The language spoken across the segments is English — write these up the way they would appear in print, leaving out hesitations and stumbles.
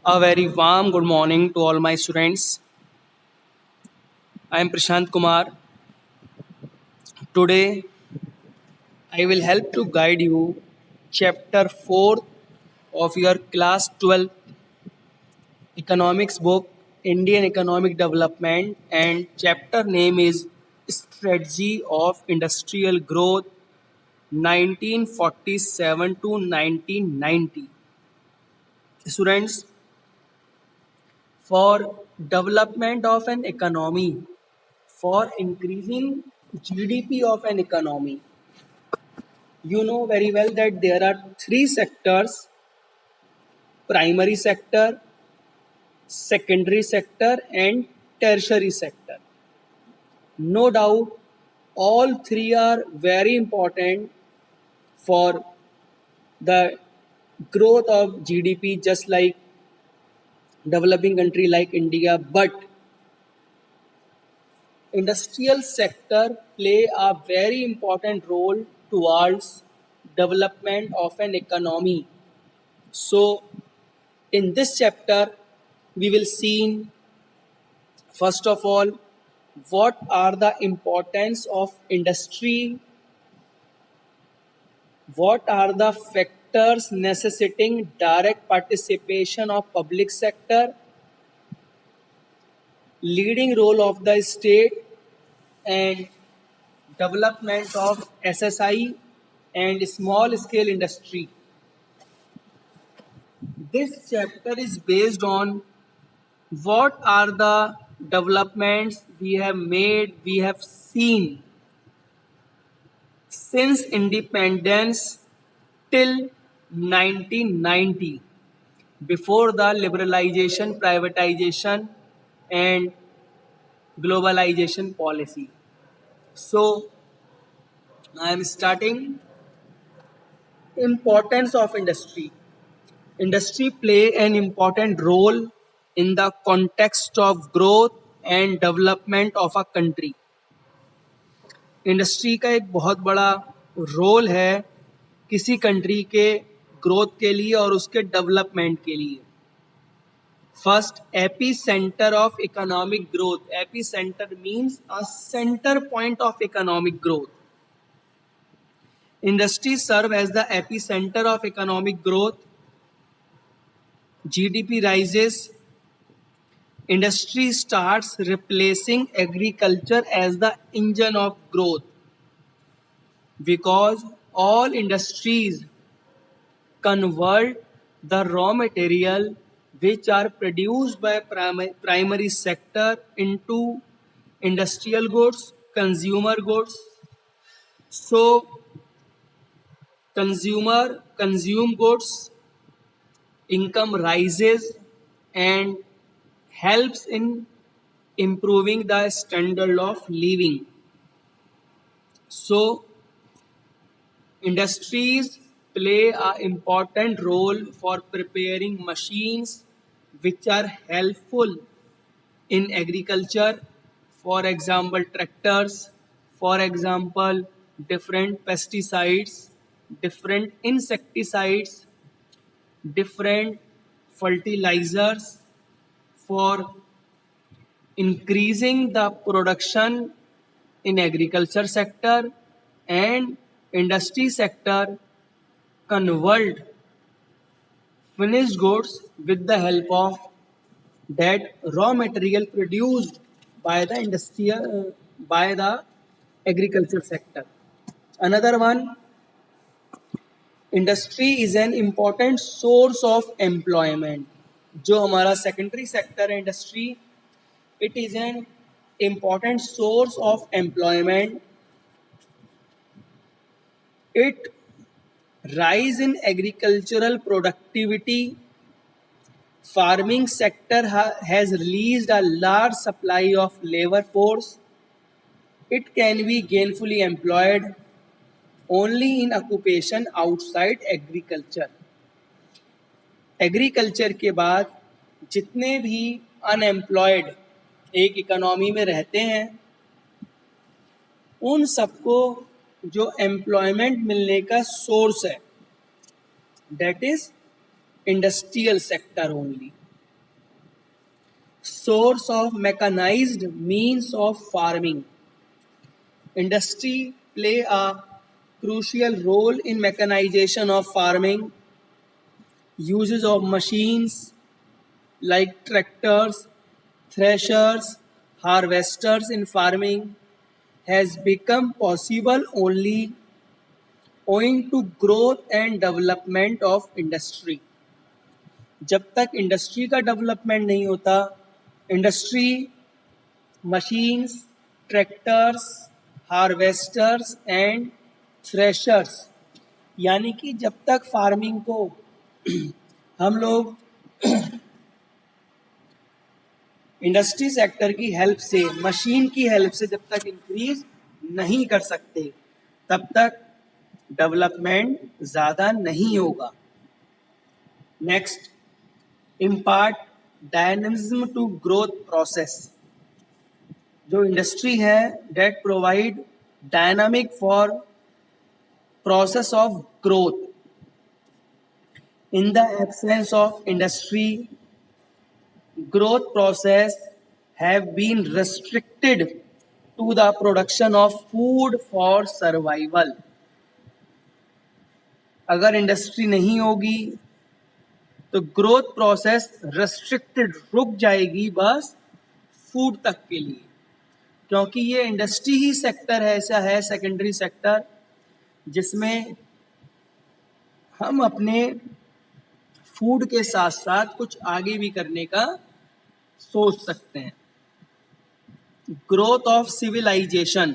A very warm good morning to all my students. I am Prashant Kumar. Today I will help to guide you chapter 4 of your class 12 economics book Indian Economic Development, and chapter name is Strategy of Industrial Growth 1947 to 1990. Students, for development of an economy, for increasing GDP of an economy, you know very well that there are three sectors: primary sector, secondary sector, and tertiary sector. No doubt, all three are very important for the growth of GDP, just like developing country like India. But industrial sector play a very important role towards development of an economy. So in this chapter we will see, first of all, what are the importance of industry, what are the factors necessitating direct participation of public sector, leading role of the state, and development of SSI and small scale industry. This chapter is based on what are the developments we have made, we have seen since independence till 1990, before the liberalization, privatization, and globalization policy. So I am starting. Importance of industry. Industry play an important role in the context of growth and development of a country. Industry का एक बहुत बड़ा role है किसी country के growth के लिए और उसके डेवलपमेंट के लिए. First, AP centre of economic growth. AP centre means a centre point of economic growth. Industries serve as the epicenter of economic growth. GDP rises. Industry starts replacing agriculture as the engine of growth, because all industries convert the raw material which are produced by primary sector into industrial goods, consumer goods. So consumer consume goods, income rises and helps in improving the standard of living. So industries play an important role for preparing machines which are helpful in agriculture. For example, tractors, for example, different pesticides, different insecticides, different fertilizers for increasing the production in agriculture sector, and industry sector convert finished goods with the help of that raw material produced by the industrial by the agriculture sector. Another one, industry is an important source of employment. जो हमारा secondary sector है industry, it is an important source of employment. It rise in agricultural productivity. Farming sector has released a large supply of labor force. It can be gainfully employed only in occupation outside agriculture. Agriculture के बाद जितने भी unemployed एक economy में रहते हैं, उन सबको जो एम्प्लॉयमेंट मिलने का सोर्स है, that is industrial sector only. source of mechanized means of farming. Industry play a crucial role in mechanization of farming. Uses of machines like tractors, threshers, harvesters in farming has become possible only owing to growth and development of industry. जब तक industry का development नहीं होता, industry, machines, tractors, harvesters and threshers, यानी कि जब तक farming को हम लोग इंडस्ट्री सेक्टर की हेल्प से, मशीन की हेल्प से जब तक इंक्रीज नहीं कर सकते, तब तक डेवलपमेंट ज़्यादा नहीं होगा. Next, impart dynamism to growth process. जो इंडस्ट्री है, that provide dynamic for process of growth. In the absence of industry, growth process have been restricted to the production of food for survival. अगर industry नहीं होगी तो growth process restricted, रुक जाएगी बस food तक के लिए, क्योंकि ये इंडस्ट्री ही सेक्टर है, ऐसा है सेकेंडरी सेक्टर, जिसमें हम अपने फूड के साथ साथ कुछ आगे भी करने का सोच सकते हैं. Growth of civilization,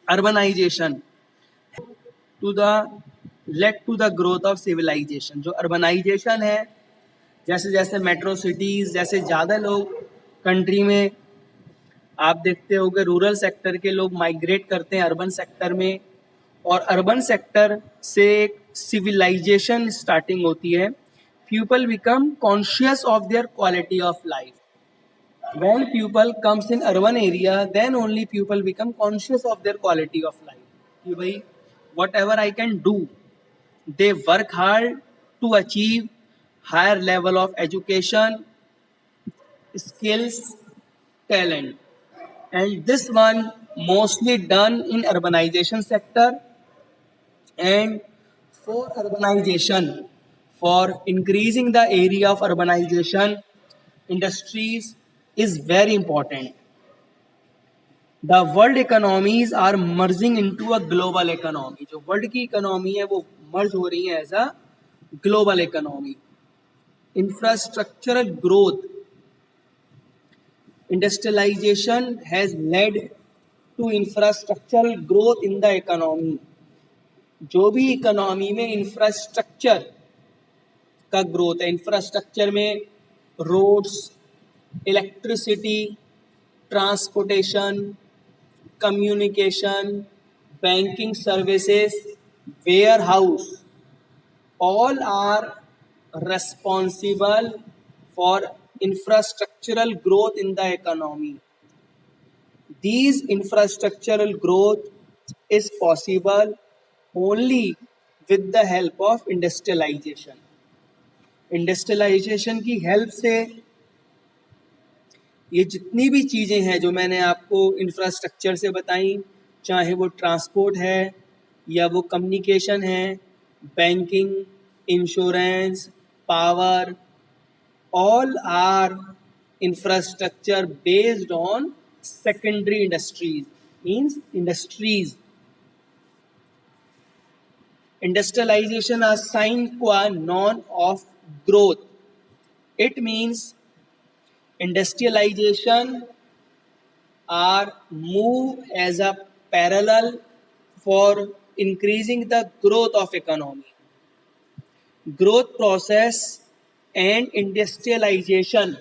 urbanization to the led to the growth of civilization. जो अर्बनाइजेशन है, जैसे जैसे मेट्रो सिटीज, जैसे ज़्यादा लोग कंट्री में, आप देखते होंगे रूरल सेक्टर के लोग माइग्रेट करते हैं अर्बन सेक्टर में, और अर्बन सेक्टर से सिविलाइजेशन स्टार्टिंग होती है. People become conscious of their quality of life. When people comes in urban area, then only people become conscious of their quality of life. कि भाई whatever I can do, they work hard to achieve higher level of education, skills, talent, and this one mostly done in urbanization sector. And for urbanization, for increasing the area of urbanization, industries is very important. The world economies are merging into a global economy. जो world की economy है वो merge हो रही है as a global economy. Infrastructural growth, industrialization has led to infrastructural growth in the economy. जो भी economy में इंफ्रास्ट्रक्चर का ग्रोथ है, इंफ्रास्ट्रक्चर में roads, electricity, transportation, communication, banking services, warehouse, all are responsible for infrastructural growth in the economy. These infrastructural growth is possible only with the help of industrialization. Industrialization की help से ये जितनी भी चीज़ें हैं जो मैंने आपको इंफ्रास्ट्रक्चर से बताई, चाहे वो ट्रांसपोर्ट है या वो कम्युनिकेशन है, banking, insurance, power, all are infrastructure based on secondary industries, means industries. Industrialization are sine qua non of growth. It means industrialization are move as a parallel for increasing the growth of economy. Growth process and industrialization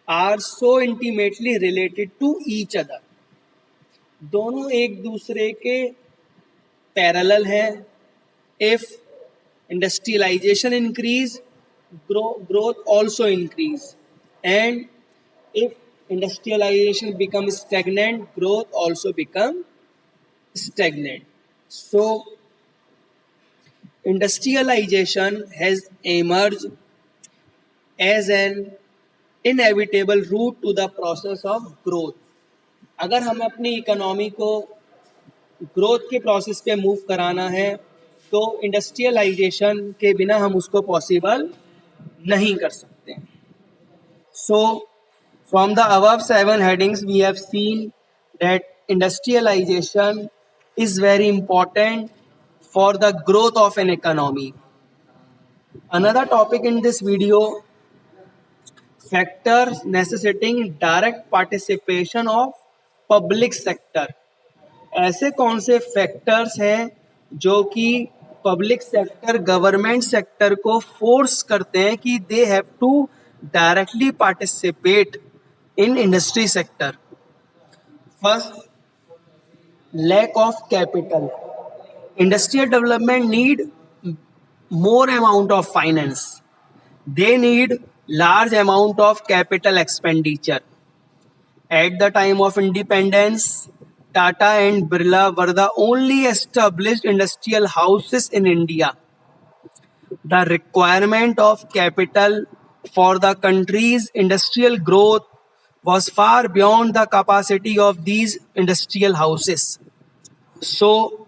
are so intimately related to each other. दोनों एक दूसरे के parallel हैं. If industrialization increase, growth also increase, and if industrialization becomes stagnant, growth also become stagnant. So industrialization has emerged as an inevitable route to the process of growth. अगर हम अपनी economy को growth के process पे move कराना है तो industrialisation के बिना हम उसको पॉसिबल नहीं कर सकते। So from the above 7 headings we have seen that industrialization is very important for the growth of an economy. Another topic in this video, factors necessitating direct participation of public sector। ऐसे कौन से factors हैं जो कि public sector government sector को force करते हैं कि they have to directly participate in industry sector. First, lack of capital. Industrial development need more amount of finance. They need large amount of capital expenditure. At the time of independence, Tata and Birla were the only established industrial houses in India. The requirement of capital for the country's industrial growth was far beyond the capacity of these industrial houses. So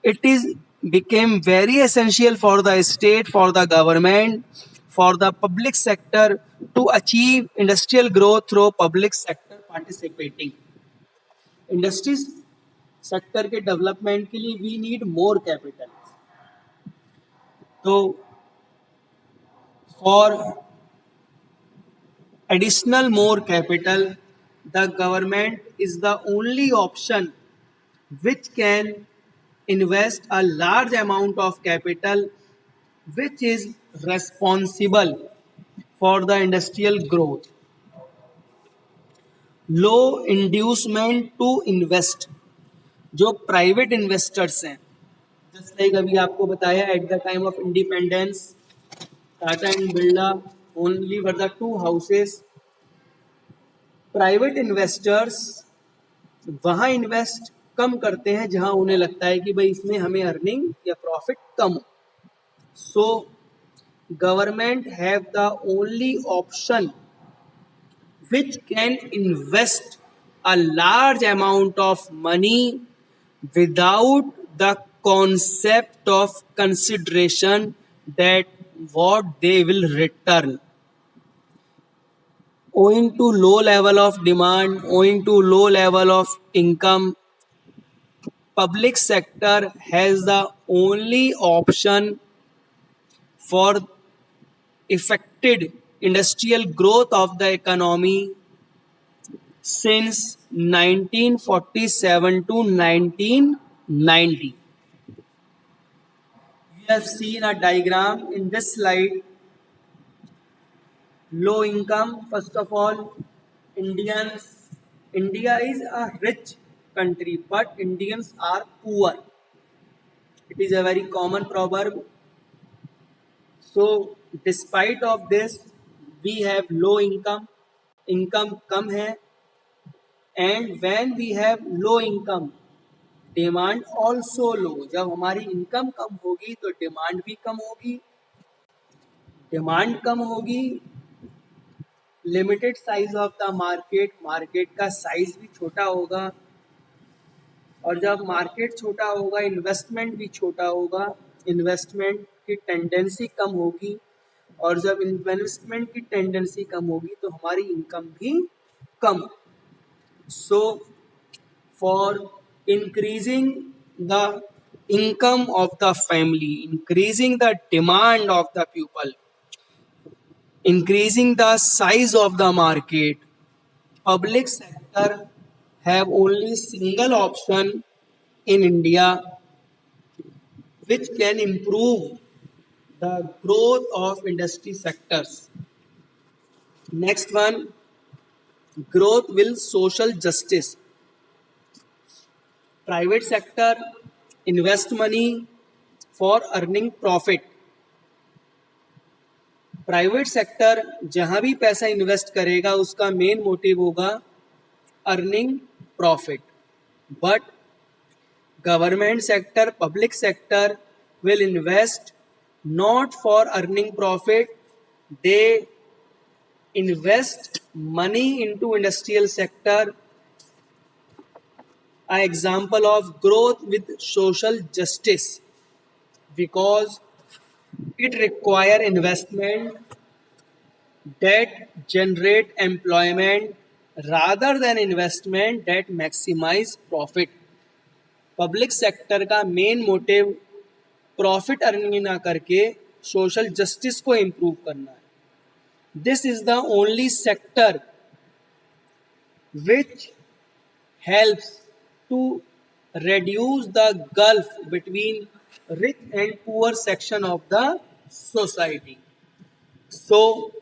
it is became very essential for the state, for the government, for the public sector to achieve industrial growth through public sector participating. Industries sector के development के लिए we need more capital. तो for additional more capital, the government is the only option which can invest a large amount of capital which is responsible for the industrial growth. Low inducement to invest। जो private investors हैं, just like अभी आपको बताया, at the time of independence Tata and Birla only were the two houses. Private investors वहाँ invest कम करते हैं जहां उन्हें लगता है कि भाई इसमें हमें अर्निंग या प्रॉफिट कम हो। So government have the only option which can invest a large amount of money without the concept of consideration that what they will return. Owing to low level of demand, owing to low level of income, public sector has the only option for affected industrial growth of the economy since 1947 to 1990. You have seen a diagram in this slide. Low income, first of all, India is a rich country, but Indians are poor. It is a very common proverb. So despite of this, we have low income, income कम है, and when we have low income, demand also low। जब हमारी income कम होगी तो demand भी कम होगी, demand कम होगी, limited size of the market, market का size भी छोटा होगा, और जब मार्केट छोटा होगा इन्वेस्टमेंट भी छोटा होगा, इन्वेस्टमेंट की टेंडेंसी कम होगी, और जब इन्वेस्टमेंट की टेंडेंसी कम होगी तो हमारी इनकम भी कम। So for increasing the income of the family, increasing the demand of the people, increasing the size of the market, public sector have only single option in India which can improve the growth of industry sectors. Next one, growth will social justice. Private sector invest money for earning profit. Private sector जहां भी पैसा invest करेगा उसका main motive होगा earning profit, but government sector, public sector will invest not for earning profit, they invest money into industrial sector, an example of growth with social justice, because it require investment that generate employment rather than investment that maximize profit. Public sector का main motive profit earning ना करके social justice को improve करना है. This is the only sector which helps to reduce the gulf between rich and poor section of the society. So,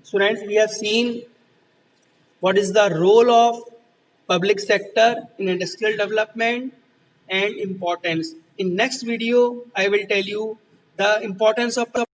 students, we have seen what is the role of public sector in industrial development and importance. In next video, I will tell you the importance of the